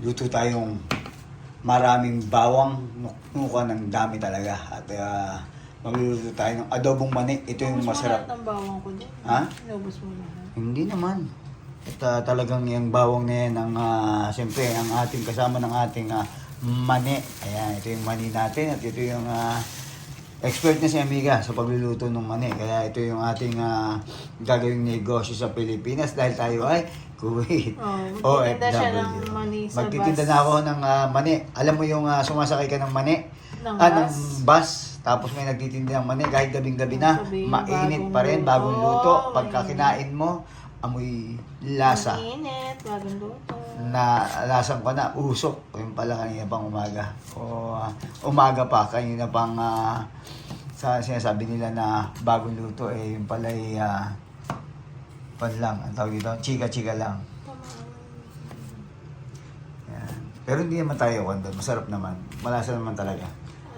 luto tayong maraming bawang, nuknukan ng dami talaga. At magluluto tayo ng adobong mani. Ito yung masarap. Inubos mo lahat ng bawang ko din. Ha? Inubos mo lahat. Hindi naman. At talagang yung bawang na yan, ang, siyempre, ang ating kasama ng ating mani. Ayan, ito yung mani natin at ito yung expert na si Amiga sa pagluluto ng mani. Kaya ito yung ating gagawing negosyo sa Pilipinas dahil tayo ay Kuwait. Magtitinda siya ng mani sa Magtitinda bus. na ako ng mani. Alam mo yung sumasakay ka ng mani? Ng Ng bus. bus. Tapos may nagtitinda ng mani kahit gabing-gabi na. Sabihin, Mainit bagong pa rin, bagong luto. luto. Pagka kinain mo, amoy lasa. Mainit, bagong luto. Na lasang ko na usok. Yung pala kanina pang umaga. O umaga pa, kanina pang sa sinasabi nila na bagong luto yung pala ay pan lang, ang tawag dito, chika-chika lang. Yan. Pero hindi naman tayo doon, masarap naman. Malasa naman talaga.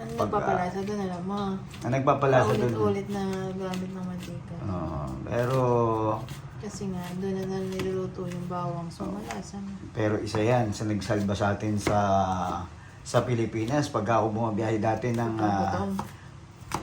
Nagpapalasa doon, alam mo. Nagpapalasa doon. Ulit-ulit na gamit ng mantika. Pero Kasi nga, doon na niluluto yung bawang. So, malasa na. Pero isa yan sa nagsalba sa atin sa Pilipinas. Pagka ako bumabiyahe dati ng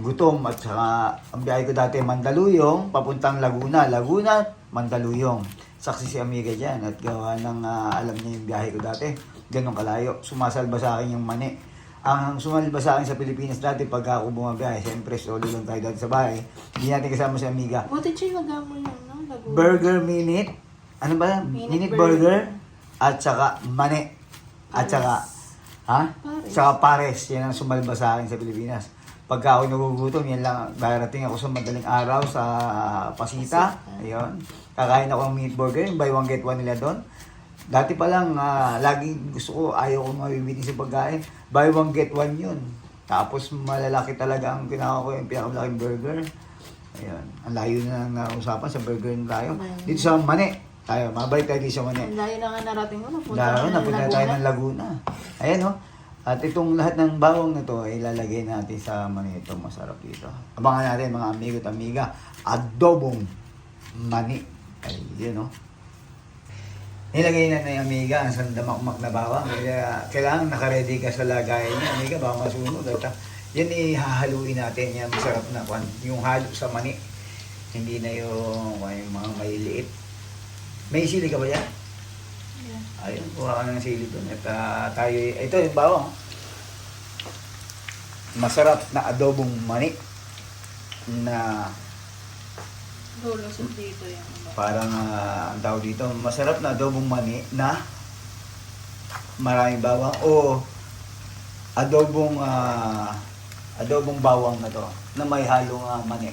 gutom at saka ang biyahe ko dati Mandaluyong, papuntang Laguna. Laguna, Mandaluyong. Saksi si Amiga dyan at gawa ng alam niya yung biyahe ko dati. Ganun kalayo. Sumasalba sa akin yung mani. Ang sumalba sa akin sa Pilipinas dati pagka ako bumabiyahe, siyempre solo lang tayo dati sa bahay. Hindi natin kasama si Amiga. Buti siya nagamo yun, no? Laguna. Burger minute. Ano ba? Minute burger. At saka mani. At saka, Pares. Saka pares. Yan ang sumalba sa akin sa Pilipinas. Pagka ako nagugutom, yan lang. Darating ako sa madaling araw sa Pasita. Ayun. Kakain ako ng minute burger. Yung buy one get one nila doon. Dati pa lang, lagi gusto ko, ayaw ko mabibitin sa pagkain. Buy one get one yun. Tapos malalaki talaga ang kinakain ko yung pinakamalaking burger. Ayun. Ang layo na ng usapan sa burger na tayo. Dito sa mani. Tayo, mabalik tayo dito sa mani. Ang layo na nga narating mo. Napunta tayo ng Laguna. Ayan o. At itong lahat ng bawang na to ay ilalagay natin sa mani. Ito masarap dito. Abangan natin mga amigo at amiga. Adobong mani. Ayun o. Nilagay na ni Amiga ang sandamakmak na bawang. Kaya kailangan nakaredy ka sa lagayan niya. Amiga, baka masunod. At yan ihahaluin natin. Yan masarap na kwan. Yung halo sa mani. Hindi na yung mga maliliit. May sili ka ba yan? Yeah. Ayun, kuha ka ng sili doon. At tayo, ito yung bawang. Masarap na adobong mani. Na Lulusot dito yung parang ang tawag dito, masarap na adobong mani na maraming bawang o adobong bawang na to na may halong mani.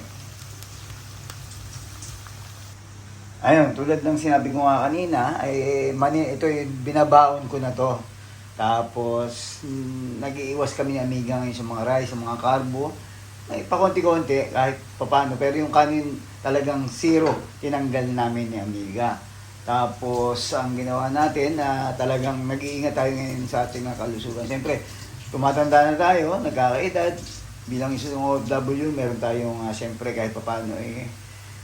Ayun, tulad ng sinabi ko nga kanina, ay mani, ito yung binabaon ko na to. Tapos, nag-iiwas kami ni Amiga ngayon sa mga rice, sa mga carbo. Ay, pakonti-konti, kahit papano. Pero yung kanin talagang zero, tinanggal namin ni Amiga. Tapos, ang ginawa natin, talagang nag-iingat tayo ngayon sa ating kalusugan. Siyempre, tumatanda na tayo, nagkakaedad. Bilang isang OFW, meron tayong, siyempre, kahit papano,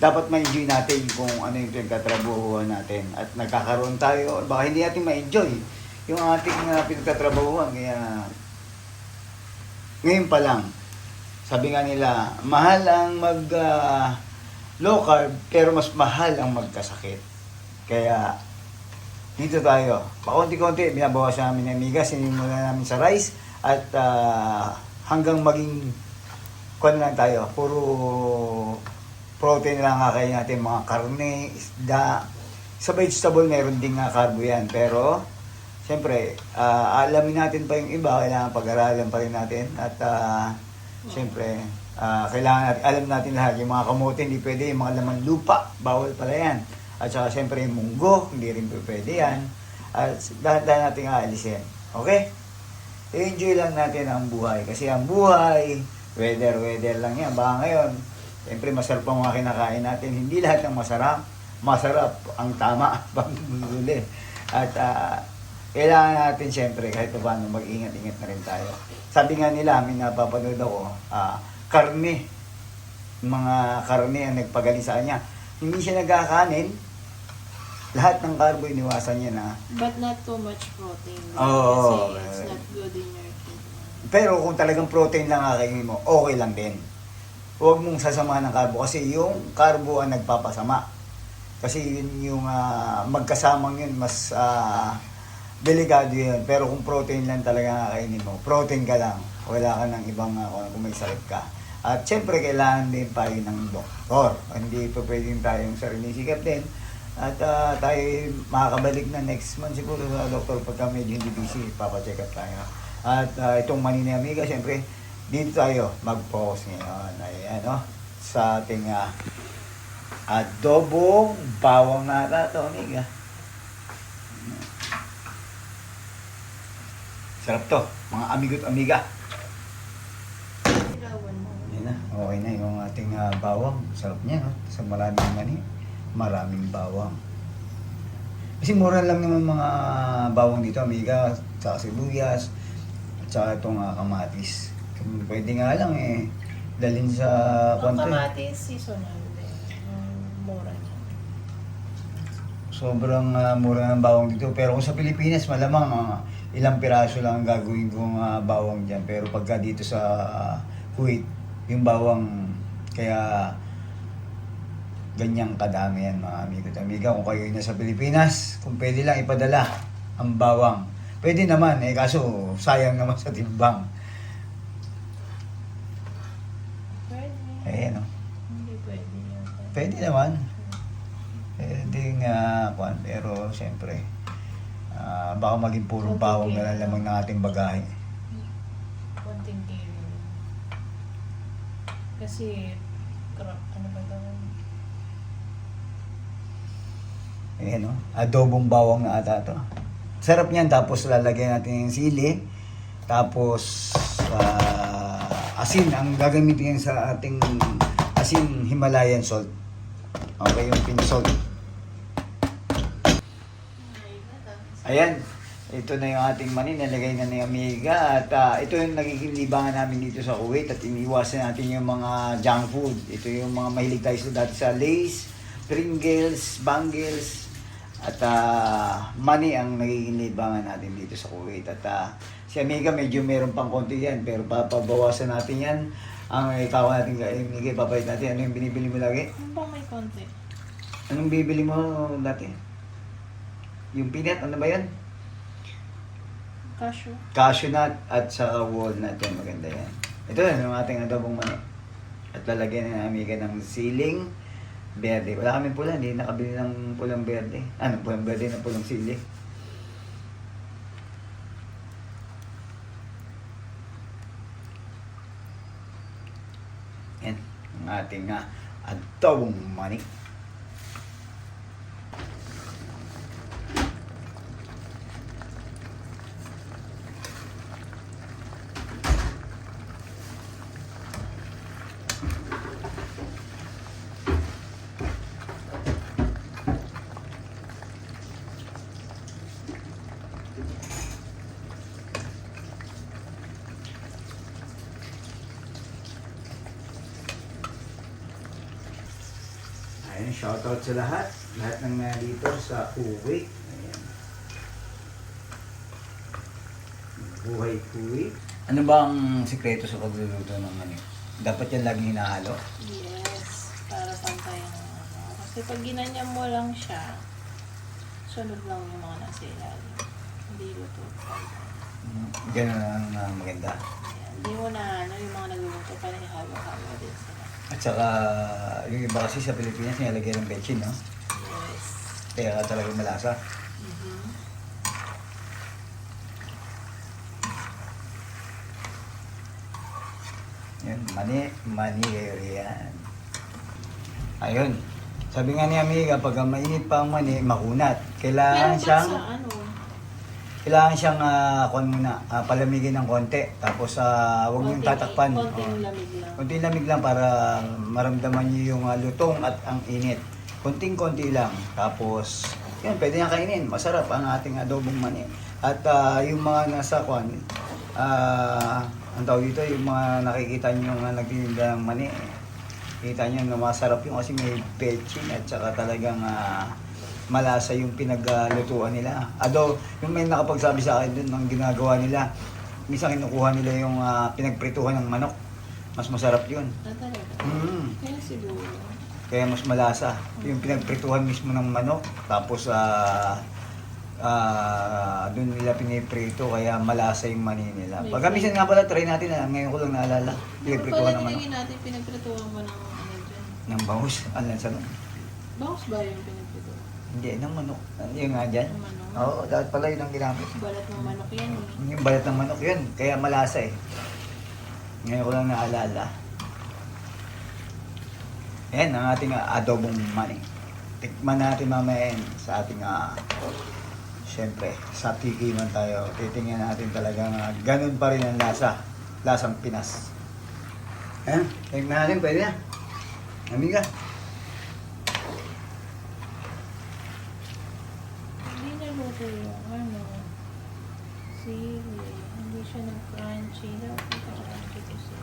dapat ma-enjoy natin kung ano yung pinagtatrabahuan natin. At nagkakaroon tayo, baka hindi natin ma-enjoy yung ating pinagtatrabahuan. Kaya, ngayon pa lang, sabi nga nila, mahal ang low carb, pero mas mahal ang magkasakit. Kaya, dito tayo. Pakunti-kunti, binabawas namin ng Amiga, sinimula namin sa rice, at hanggang maging, lang tayo, puro protein lang kakain natin, mga karne, isda. Sa vegetable, meron din nga carbo yan. Pero, siyempre, alamin natin pa yung iba, kailangan pag-aralan pa rin natin. At, siyempre, kailangan natin, alam natin lahat, yung mga kamote, hindi pwede, yung mga laman lupa, bawal pala yan. At saka, siyempre, yung munggo, hindi rin pwede yan. At dahan-dahan natin aalisin. Okay? I-enjoy lang natin ang buhay. Kasi ang buhay, weather lang yan. Baka ngayon, siyempre, masarap ang mga kinakain natin. Hindi lahat ng masarap. Masarap ang tama pag-uli. At, kailangan natin siyempre kahit paano mag-ingat-ingat na rin tayo. Sabi nga nila, may napapanood ako, karne. Mga karne ang nagpagaling sa kanya. Hindi siya nagkakanin Lahat ng carbo, iniwasan niya na. But not too much protein. Oo. Kasi it's not good in your kidney. Pero kung talagang protein lang kakainin mo, okay lang din. Huwag mong sasamahan ng carbo kasi yung carbo ang nagpapasama. Kasi yun yung magkasamang yun, mas delikado yun. Pero kung protein lang talaga kakainin mo, protein ka lang. Wala ka ng ibang kung may sakit ka. At syempre, kailangan din tayo ng doktor. Hindi pa pwedeng tayong sariling sikap din. At tayo makakabalik na next month siguro sa doktor pagka medyo hindi busy, papacheck up tayo. At itong Mani ni Amiga, syempre, dito tayo mag-focus ngayon. Ayan, no? Sa ating adobong bawang nata ito, Amiga. Sarap to, mga amigo't amiga. Ilawan mo. Yan na, okay na yung ating bawang. Sarap niya, no? Sa maraming mani, maraming bawang. Kasi mura lang naman mga bawang dito, Amiga, tsaka sibuyas, at saka itong kamatis. Pwede nga lang dalhin sa Ang konti. kamatis, seasonal din. Mura niya. Sobrang mura ng bawang dito. Pero kung sa Pilipinas, malamang ilang piraso lang ang gagawin kong bawang dyan. Pero pagka dito sa Kuwait, yung bawang, kaya ganyang kadami yan mga amigo at amiga. Kung kayo nasa Pilipinas, kung pwede lang ipadala ang bawang. Pwede naman, kaso sayang naman sa timbang. Pwede. Ayan, no? Hindi pwede yun. Pwede naman. Pwede nga, pero siyempre, baka maging puro bawang na lang lamang ng ating bagahe. Konting kilo. Kasi, ano ba daw? Ayan, no? Adobong bawang na ata to. Sarap niyan, tapos lalagyan natin yung sili. Tapos, asin. Ang gagamitin yan sa ating asin, Himalayan salt. Okay, yung pink salt. Ayan. Ito na yung ating mani, nalagay na ni Amiga. At ito yung nagiging libangan namin dito sa Kuwait. At iniwasan natin yung mga junk food. Ito yung mga mahilig tayo dati sa Lay's, Pringles, Bangles. At mani ang nagiging libangan natin dito sa Kuwait. At si Amiga medyo meron pang konti yan. Pero papabawasan natin yan. Ang ikaw natin, Amiga, papayit natin. Ano yung binibili mo lagi? Ano ba may konti? Anong bibili mo dati? Yung peanut, ano ba yan? Cashew. Cashew nut at saka walnut yan. Maganda yan. Ito na yung ating adobong mani. At lalagyan na Amiga ng siling berde. Wala kami pula, hindi nakabili ng pulang berde. Ano, pulang berde na pulang sili. Yan, ang ating adobong mani. Ayan, shoutout sa lahat. Lahat ng nandito sa Kuwait. Ayan. Buhay Kuwait. Ano ba ang sikreto sa pagluluto ng mani? Dapat yan laging hinahalo? Yes. Para pantay ang Kasi pag ginanyan mo lang siya, sunod lang yung mga nasa ilalim. Hindi luto. Ganun ang maganda. Ayan. Hindi mo na yung mga nagluluto pa na ihalo-halo din sila. At saka, yung iba kasi sa Pilipinas, nilalagyan ng bechin, no? Yes. Kaya ka talagang malasa. Mm-hmm. Yan, mani yan. Ayun. Sabi nga ni Amiga, pag mainit pa ang mani, makunat. Kailangan Meron ba siyang, sa ano? palamigin ng konti. Tapos, huwag niyong tatakpan. Konting lamig lang. Konting lamig lang para maramdaman niyo yung lutong at ang init. Konting-konti lang. Tapos, yun, pwede niyang kainin. Masarap ang ating adobong mani. At yung mga nasa ang tawag dito, yung mga nakikita niyo nga nagtitinda ng mani, kita niyo na masarap yung kasi may petchin at saka talagang malasa yung pinaglutuan nila. Yung may nakapagsabi sa akin dun ng ginagawa nila, minsan kinukuha nila yung pinagprituhan ng manok. Mas masarap yun. Talaga. Kaya siguro. Kaya mas malasa. Yung pinagprituhan mismo ng manok, tapos doon nila piniprito, kaya malasa yung mani nila. May Pagkamisan nga pala, try natin ngayon ko lang naalala. Ano Piniprituhan pala ng manok. nilagay natin, pinagprituhan mo ng ano dyan? Ng bangus. Ano sa Bangus ba yung pinagprituhan? Hindi, ng manok. Yung nga dyan. Ng manok? Oo, dapat pala yun ang ginamit. Balat ng manok yan eh. Yung balat ng manok yun, kaya malasa eh. Ngayon ko lang naalala. Yan ang ating adobong mani. Tikman natin mamaya yan sa ating syempre, sa tikiman tayo. Titingnan natin talagang ganun pa rin ang lasa. Lasang Pinas. Ayan, tingnan natin, pwede na. Amiga. Hindi naluto yung ano, sili. Hindi siya nag-crunchy. Dapat nag-crunchy kasi.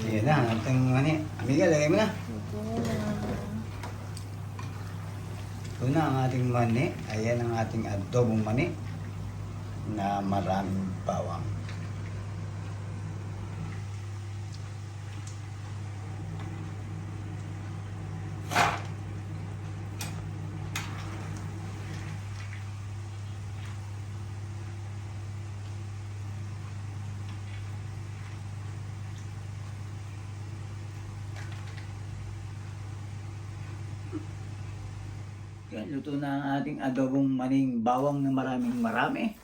Yan na, ating mani. Amiga, lagay mo na. Ito na. Ito na ang ating mani. Ayan ang ating adobong mani na maraming bawang. Yan, luto na ang ating adobong maning bawang na maraming marami.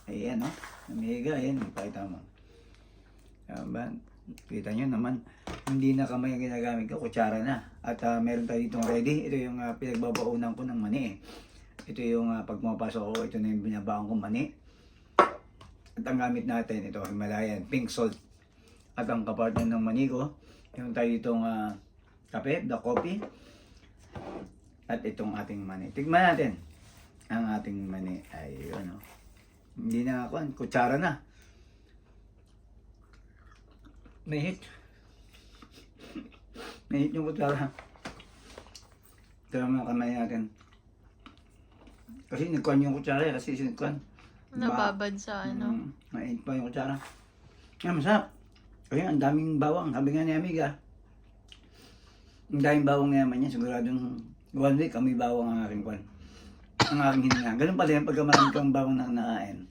Ayan, oh. Amiga, ayan, ipakita mo. Ba? Kita nyo naman, hindi na kamay ang ginagamit ko, kutsara na. At meron tayo ditong ready. Ito yung pinagbabaunan ko ng mani. Ito yung pag pumapasok ko, ito na yung binabaon ko mani. At ang gamit natin, ito, Himalayan, pink salt. At ang kapartner ng mani ko, yung tayo ditong kape, black coffee. At itong ating mani. Tignan natin. Ang ating mani ay ano. Hindi na ako, kutsara na. Mahit. Mahit yung kutsara. Ito mga kamay natin. Kasi nagkuhan yung kutsara kasi sinagkuhan. Nababad sa ano. Mahit pa yung kutsara. Yan, masarap. Kasi ang daming bawang. Sabi nga ni Amiga. Ang daming bawang na naman yan. Siguradong 1 week kami bawang ang aking kwan. Ang aking hininga. Ganun pala yan pagka marami kang bawang na nakain.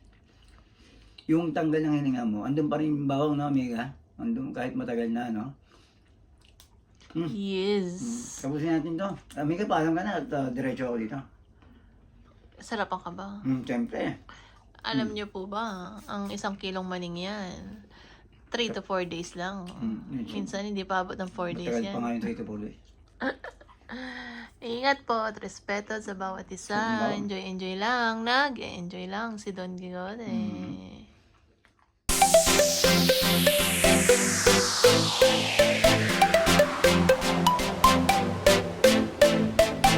Yung tanggal ng hininga mo, andun pa rin yung bawang na Amiga. Andun kahit matagal na, no? Yes. Tapusin natin to. Amiga, paalam ka na at diretso ako dito. Sarapan ka ba? Siyempre. Alam niyo po ba, ang 1 kilong maning yan, 3 to 4 days lang. Minsan hindi pa abot ng 4 days Matagal yan. pa nga yung trito puloy. Ingat po at respeto sa bawat isa. Enjoy lang. Nag-enjoy lang si Don Quixote.